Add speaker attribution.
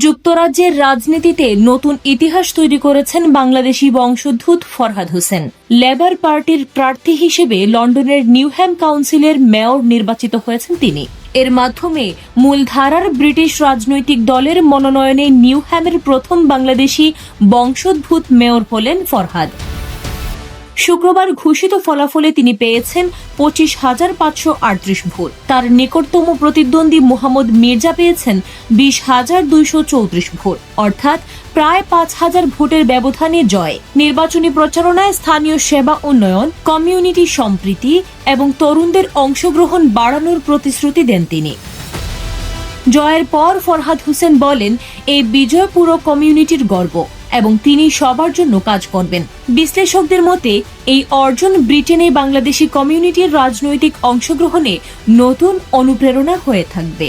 Speaker 1: যুক্তরাজ্যের রাজনীতিতে নতুন ইতিহাস তৈরি করেছেন বাংলাদেশি বংশোদ্ভূত ফরহাদ হোসেন। লেবার পার্টির প্রার্থী হিসেবে লন্ডনের নিউহ্যাম কাউন্সিলের মেয়র নির্বাচিত হয়েছেন তিনি। এর মাধ্যমে মূলধারার ব্রিটিশ রাজনৈতিক দলের মনোনয়নে নিউহ্যামের প্রথম বাংলাদেশি বংশোদ্ভূত মেয়র হলেন ফরহাদ। শুক্রবার ঘোষিত ফলাফলে তিনি পেয়েছেন 25,538 ভোট। তার নিকটতম প্রতিদ্বন্দ্বী মোহাম্মদ মির্জা পেয়েছেন 20,234 ভোট, অর্থাৎ প্রায় 5,000 ভোটের ব্যবধানে জয়। নির্বাচনী প্রচারণায় স্থানীয় সেবা উন্নয়ন, কমিউনিটি সম্প্রীতি এবং তরুণদের অংশগ্রহণ বাড়ানোর প্রতিশ্রুতি দেন তিনি। জয়ের পর ফরহাদ হোসেন বলেন, এই বিজয় পুরো কমিউনিটির গর্ব এবং তিনি সবার জন্য কাজ করবেন। বিশ্লেষকদের মতে এই অর্জন ব্রিটেনে বাংলাদেশি কমিউনিটির রাজনৈতিক অংশগ্রহণে নতুন অনুপ্রেরণা হয়ে থাকবে।